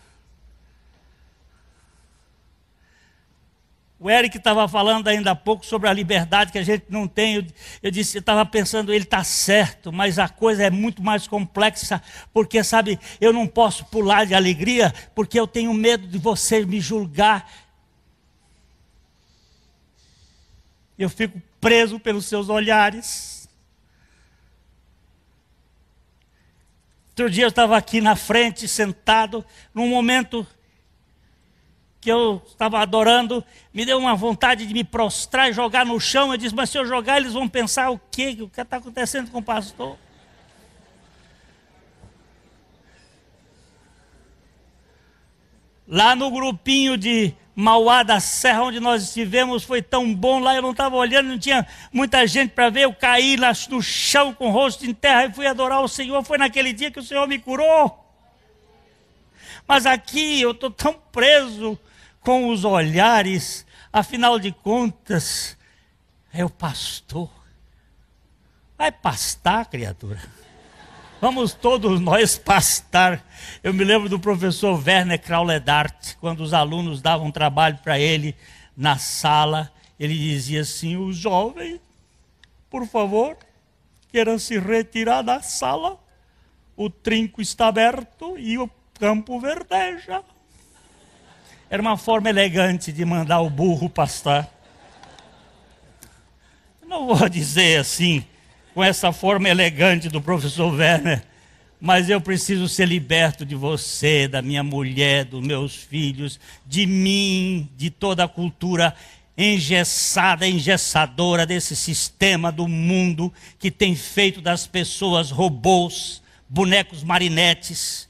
O Eric estava falando ainda há pouco sobre a liberdade que a gente não tem. Eu estava pensando, ele está certo, mas a coisa é muito mais complexa, porque, sabe, eu não posso pular de alegria, porque eu tenho medo de você me julgar. Eu fico preso pelos seus olhares. Outro dia eu estava aqui na frente, sentado, num momento que eu estava adorando, me deu uma vontade de me prostrar e jogar no chão. Eu disse, mas se eu jogar, eles vão pensar o quê? O que está acontecendo com o pastor? Lá no grupinho de Mauá da Serra, onde nós estivemos, foi tão bom. Lá eu não estava olhando, não tinha muita gente para ver. Eu caí lá no chão com o rosto em terra e fui adorar o Senhor. Foi naquele dia que o Senhor me curou. Mas aqui eu estou tão preso com os olhares, afinal de contas, é o pastor. Vai pastar, criatura. Vamos todos nós pastar. Eu me lembro do professor Werner Krauledart, quando os alunos davam trabalho para ele na sala, ele dizia assim, os jovens, por favor, queiram se retirar da sala, o trinco está aberto e o campo verdeja. Era uma forma elegante de mandar o burro pastar. Eu não vou dizer assim, com essa forma elegante do professor Werner, mas eu preciso ser liberto de você, da minha mulher, dos meus filhos, de mim, de toda a cultura engessada, engessadora desse sistema do mundo que tem feito das pessoas robôs, bonecos marinetes,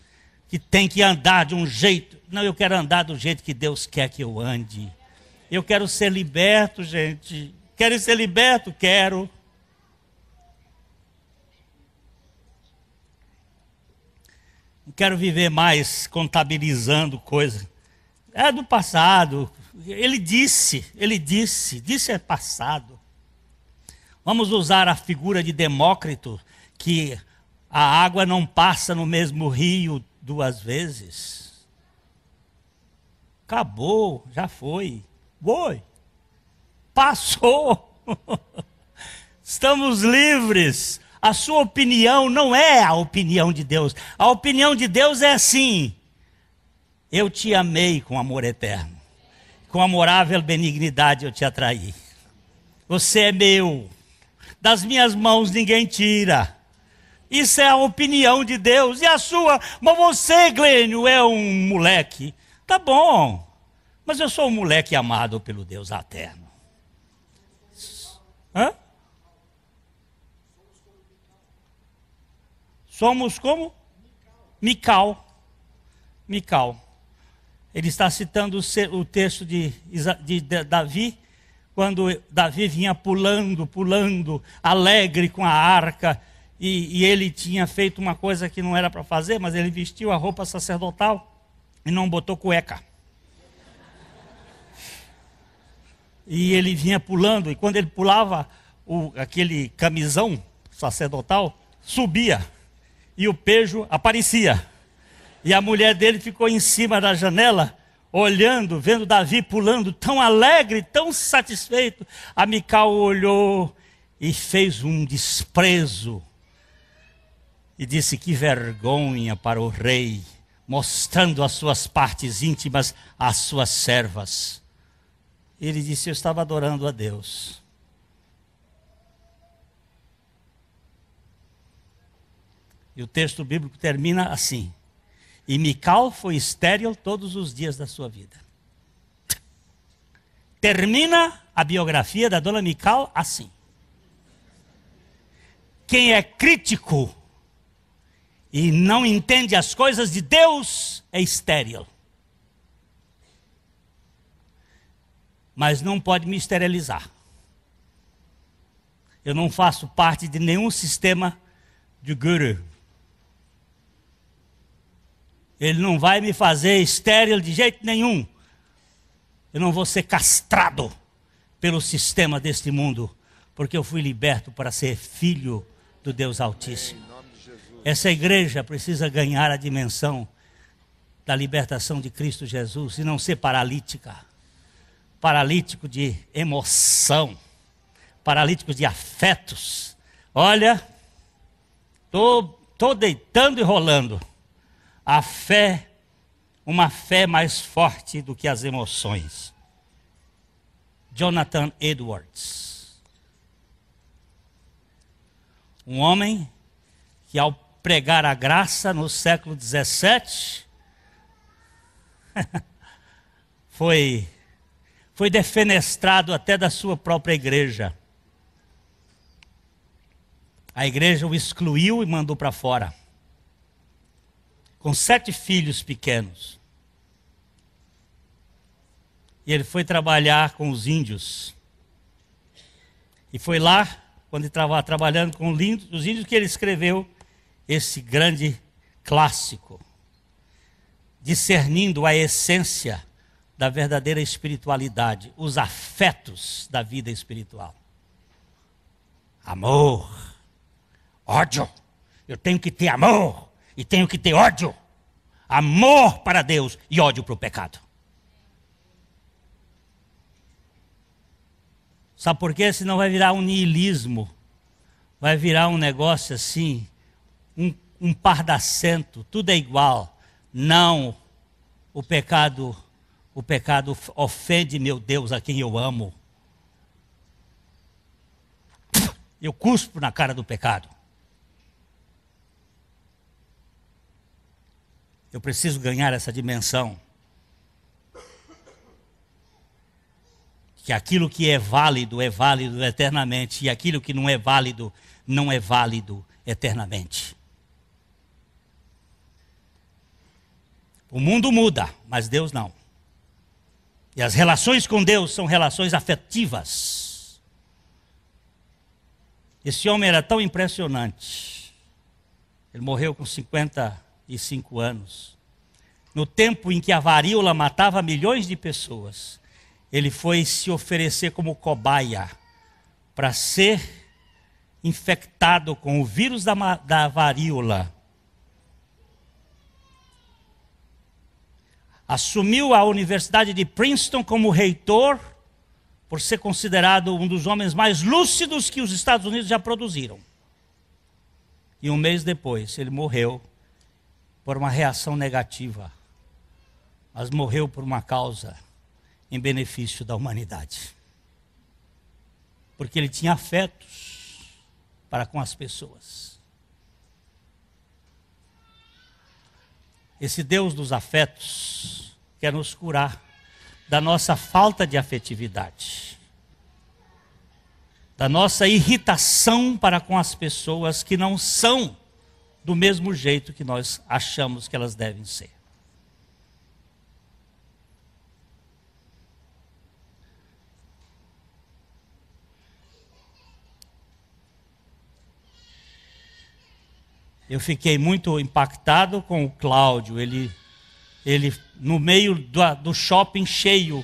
que tem que andar de um jeito. Não, eu quero andar do jeito que Deus quer que eu ande. Eu quero ser liberto, gente. Quero ser liberto? Quero. Não quero viver mais contabilizando coisas. É do passado. Ele disse é passado. Vamos usar a figura de Demócrito, que a água não passa no mesmo rio duas vezes. Acabou, já foi. Passou. Estamos livres. A sua opinião não é a opinião de Deus. A opinião de Deus é assim: eu te amei com amor eterno. Com amorável benignidade eu te atraí. Você é meu. Das minhas mãos ninguém tira. Isso é a opinião de Deus. E a sua? Mas você, Glênio, é um moleque. Tá bom. Mas eu sou um moleque amado pelo Deus eterno. Hã? Somos como? Mical. Ele está citando o texto de Davi, quando Davi vinha pulando, alegre com a arca, e ele tinha feito uma coisa que não era para fazer, mas ele vestiu a roupa sacerdotal e não botou cueca. E ele vinha pulando, e quando ele pulava, aquele camisão sacerdotal subia, e o pejo aparecia. E a mulher dele ficou em cima da janela, olhando, vendo Davi pulando, tão alegre, tão satisfeito. A Mical olhou e fez um desprezo. E disse, que vergonha para o rei, mostrando as suas partes íntimas às suas servas. Ele disse, eu estava adorando a Deus. E o texto bíblico termina assim: e Mical foi estéril todos os dias da sua vida. Termina a biografia da dona Mical assim: quem é crítico e não entende as coisas de Deus é estéril. Mas não pode me esterilizar. Eu não faço parte de nenhum sistema de guru. Ele não vai me fazer estéril de jeito nenhum. Eu não vou ser castrado pelo sistema deste mundo, porque eu fui liberto para ser filho do Deus Altíssimo. Essa igreja precisa ganhar a dimensão da libertação de Cristo Jesus e não ser paralítica. Paralítico de emoção, paralítico de afetos. Olha, tô deitando e rolando. A fé, uma fé mais forte do que as emoções. Jonathan Edwards. Um homem que ao pregar a graça no século XVII, foi defenestrado até da sua própria igreja. A igreja o excluiu e mandou para fora. Com 7 filhos pequenos. E ele foi trabalhar com os índios. E foi lá, quando ele estava trabalhando com os índios, que ele escreveu esse grande clássico, discernindo a essência da verdadeira espiritualidade, os afetos da vida espiritual. Amor, ódio. Eu tenho que ter amor e tenho que ter ódio. Amor para Deus e ódio para o pecado. Sabe por quê? Senão vai virar um niilismo. Vai virar um negócio assim, um pardacento, tudo é igual. Não, o pecado ofende meu Deus, a quem eu amo. Eu cuspo na cara do pecado. Eu preciso ganhar essa dimensão. Que aquilo que é válido eternamente, e aquilo que não é válido eternamente. O mundo muda, mas Deus não. E as relações com Deus são relações afetivas. Esse homem era tão impressionante. Ele morreu com 55 anos. No tempo em que a varíola matava milhões de pessoas, ele foi se oferecer como cobaia para ser infectado com o vírus da varíola. Assumiu a Universidade de Princeton como reitor, por ser considerado um dos homens mais lúcidos que os Estados Unidos já produziram. E um mês depois, ele morreu por uma reação negativa, mas morreu por uma causa em benefício da humanidade. Porque ele tinha afetos para com as pessoas. Esse Deus dos afetos quer nos curar da nossa falta de afetividade, da nossa irritação para com as pessoas que não são do mesmo jeito que nós achamos que elas devem ser. Eu fiquei muito impactado com o Cláudio. Ele no meio do shopping cheio,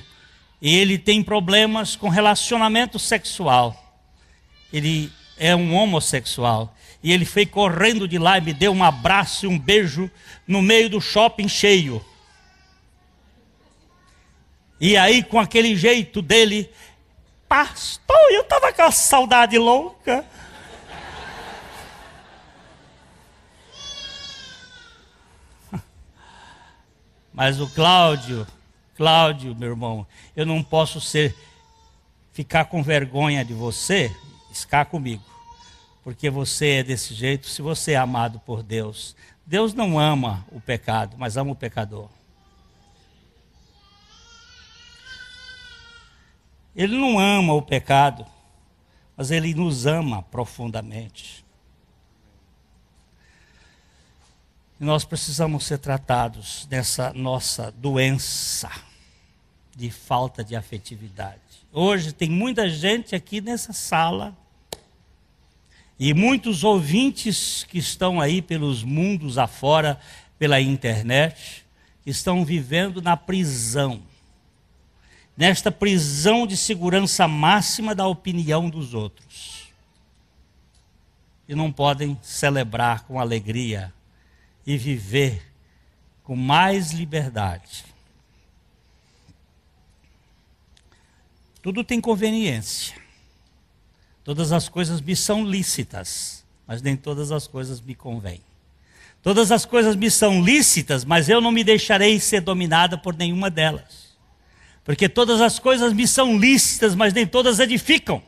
ele tem problemas com relacionamento sexual. Ele é um homossexual. E ele foi correndo de lá e me deu um abraço e um beijo no meio do shopping cheio. E aí, com aquele jeito dele, pastor, eu estava com a saudade louca. Mas o Cláudio, meu irmão, eu não posso ficar com vergonha de você, ficar comigo. Porque você é desse jeito, se você é amado por Deus. Deus não ama o pecado, mas ama o pecador. Ele não ama o pecado, mas Ele nos ama profundamente. E nós precisamos ser tratados dessa nossa doença de falta de afetividade. Hoje tem muita gente aqui nessa sala e muitos ouvintes que estão aí pelos mundos afora, pela internet, estão vivendo na prisão. Nesta prisão de segurança máxima da opinião dos outros. e não podem celebrar com alegria e viver com mais liberdade. Tudo tem conveniência. Todas as coisas me são lícitas, mas nem todas as coisas me convêm. Todas as coisas me são lícitas, mas eu não me deixarei ser dominada por nenhuma delas. Porque todas as coisas me são lícitas, mas nem todas edificam.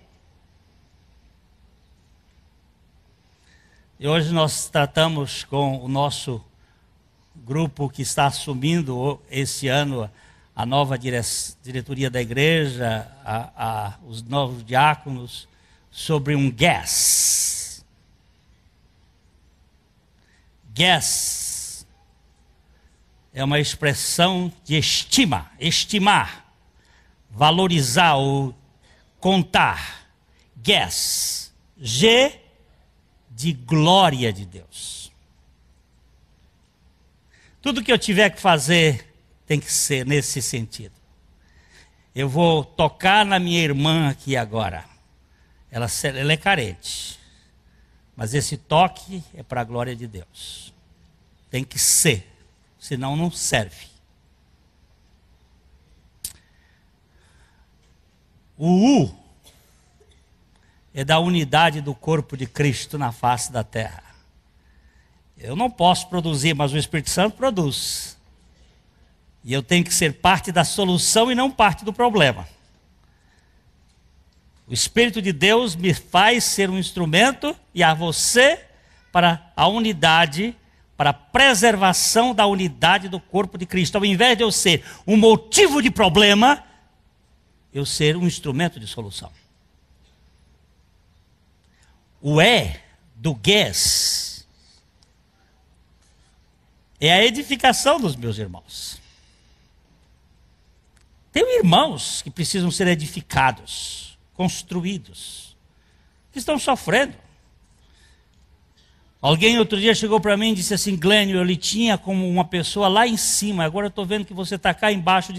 E hoje nós tratamos com o nosso grupo que está assumindo esse ano a nova diretoria da igreja, os novos diáconos, sobre um guess. Guess é uma expressão de estima, estimar, valorizar ou contar. Guess, G de glória de Deus. Tudo que eu tiver que fazer tem que ser nesse sentido. Eu vou tocar na minha irmã aqui agora. Ela é carente. Mas esse toque é para a glória de Deus. Tem que ser. Senão não serve. O U é da unidade do corpo de Cristo na face da terra. Eu não posso produzir, mas o Espírito Santo produz. E eu tenho que ser parte da solução e não parte do problema. O Espírito de Deus me faz ser um instrumento e a você para a unidade, para a preservação da unidade do corpo de Cristo. Ao invés de eu ser um motivo de problema, eu ser um instrumento de solução. O E do guess é a edificação dos meus irmãos. Tem irmãos que precisam ser edificados, construídos, que estão sofrendo. Alguém outro dia chegou para mim e disse assim: Glênio, eu lhe tinha como uma pessoa lá em cima, agora eu estou vendo que você está cá embaixo,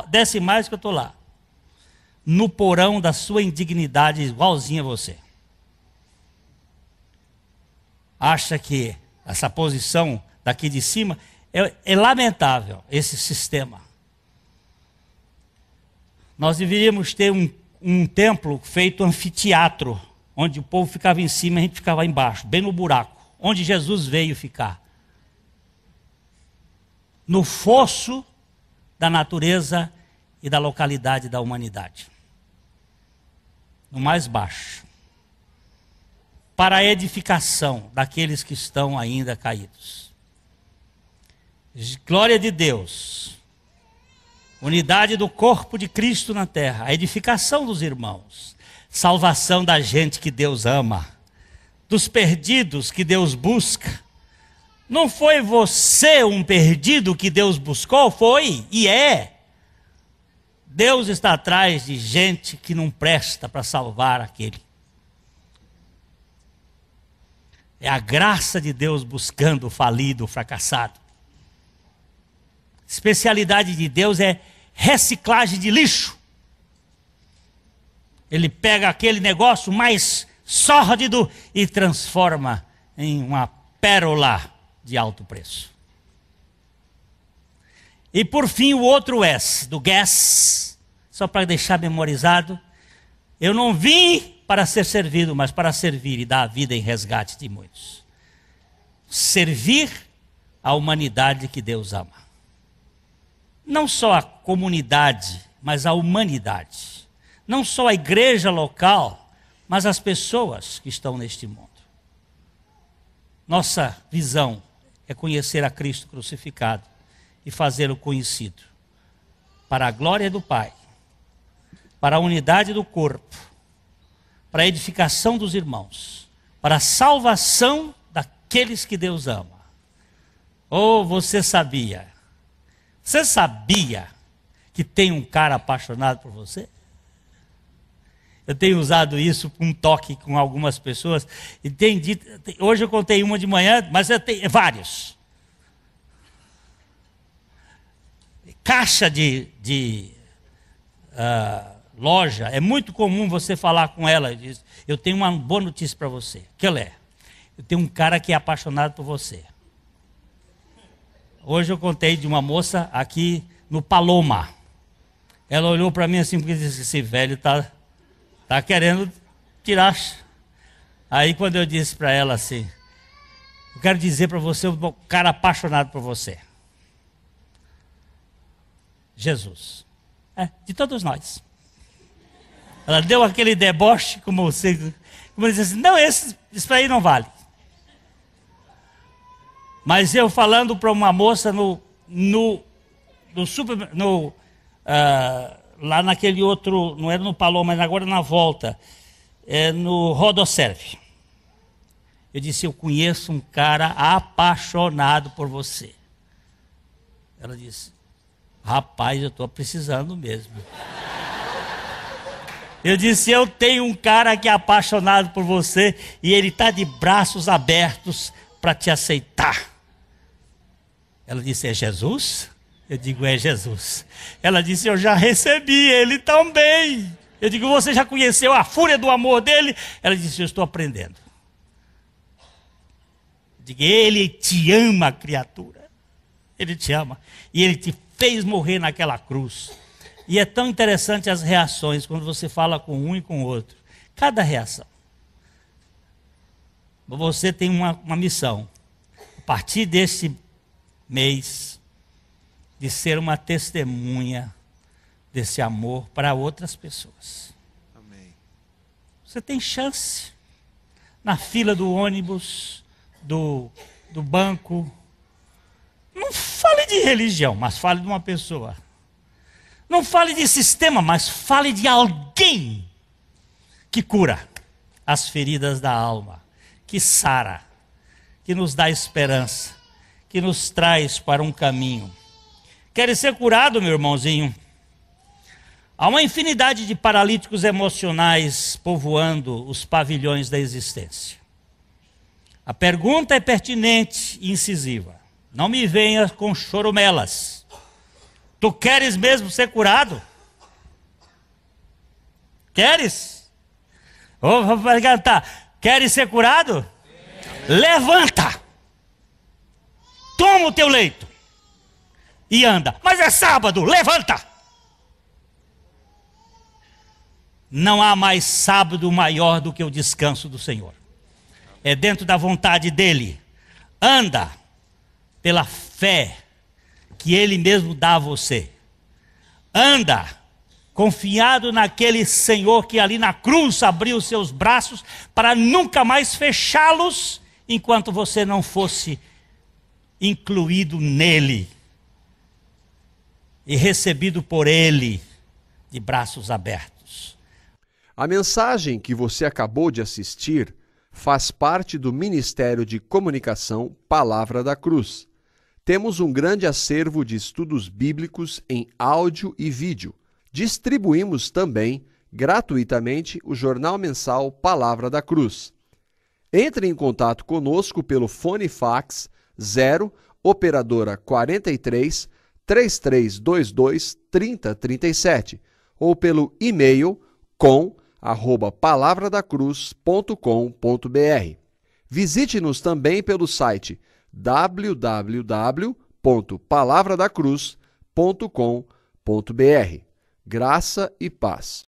desce mais que eu estou lá. No porão da sua indignidade, igualzinho a você. Acha que essa posição daqui de cima é lamentável, esse sistema. Nós deveríamos ter um templo feito anfiteatro, onde o povo ficava em cima e a gente ficava embaixo, bem no buraco, onde Jesus veio ficar. No fosso da natureza e da localidade da humanidade. No mais baixo. Para a edificação daqueles que estão ainda caídos. Glória de Deus. Unidade do corpo de Cristo na terra, a edificação dos irmãos, salvação da gente que Deus ama, dos perdidos que Deus busca. Não foi você um perdido que Deus buscou? Foi e é. Deus está atrás de gente que não presta para salvar aquele. É a graça de Deus buscando o falido, o fracassado. Especialidade de Deus é reciclagem de lixo. Ele pega aquele negócio mais sórdido e transforma em uma pérola de alto preço. E por fim o outro S, do guess, só para deixar memorizado. Eu não vim para ser servido, mas para servir e dar a vida em resgate de muitos. Servir a humanidade que Deus ama. Não só a comunidade, mas a humanidade. Não só a igreja local, mas as pessoas que estão neste mundo. Nossa visão é conhecer a Cristo crucificado e fazê-lo conhecido. Para a glória do Pai, para a unidade do corpo, para a edificação dos irmãos, para a salvação daqueles que Deus ama. Oh, você sabia? Você sabia que tem um cara apaixonado por você? Eu tenho usado isso com um toque com algumas pessoas. E tem dito, hoje eu contei uma de manhã, mas eu tenho vários. Caixa de loja, é muito comum você falar com ela e diz: eu tenho uma boa notícia para você. Que ela é? eu tenho um cara que é apaixonado por você. Hoje eu contei de uma moça aqui no Paloma. Ela olhou para mim assim, porque disse, esse velho tá querendo tirar. Aí quando eu disse para ela assim, eu quero dizer para você, um cara apaixonado por você. Jesus. De todos nós. Ela deu aquele deboche, como disse assim, não, isso aí não vale. Mas eu falando para uma moça lá naquele outro, não era no Paloma, mas agora na volta, no Rodoserve. Eu disse, eu conheço um cara apaixonado por você. Ela disse, rapaz, eu estou precisando mesmo. Eu disse, eu tenho um cara que é apaixonado por você e ele está de braços abertos para te aceitar. Ela disse, é Jesus? Eu digo, é Jesus. Ela disse, eu já recebi ele também. Eu digo, você já conheceu a fúria do amor dele? Ela disse, eu estou aprendendo. Eu digo, ele te ama, criatura. Ele te ama. E ele te fez morrer naquela cruz. E é tão interessante as reações, quando você fala com um e com o outro. Cada reação. Você tem uma missão. A partir desse mês, de ser uma testemunha desse amor para outras pessoas. Amém. Você tem chance. Na fila do ônibus, do banco. Não fale de religião, mas fale de uma pessoa. Não fale de sistema, mas fale de alguém que cura as feridas da alma, que sara, que nos dá esperança, que nos traz para um caminho. Queres ser curado, meu irmãozinho? Há uma infinidade de paralíticos emocionais povoando os pavilhões da existência. A pergunta é pertinente e incisiva. Não me venha com chorumelas. Tu queres mesmo ser curado? Queres? Vou perguntar. Queres ser curado? Sim. Levanta. Toma o teu leito. E anda. Mas é sábado. Levanta. Não há mais sábado maior do que o descanso do Senhor. É dentro da vontade dEle. Anda pela fé que Ele mesmo dá a você. Anda confiado naquele Senhor que ali na cruz abriu os seus braços para nunca mais fechá-los enquanto você não fosse incluído nele e recebido por Ele de braços abertos. A mensagem que você acabou de assistir faz parte do Ministério de Comunicação Palavra da Cruz. Temos um grande acervo de estudos bíblicos em áudio e vídeo. Distribuímos também, gratuitamente, o jornal mensal Palavra da Cruz. Entre em contato conosco pelo fone fax 0 operadora 43 3322 3037 ou pelo e-mail com@palavradacruz.com.br. Visite-nos também pelo site www.palavradacruz.com.br. Graça e paz.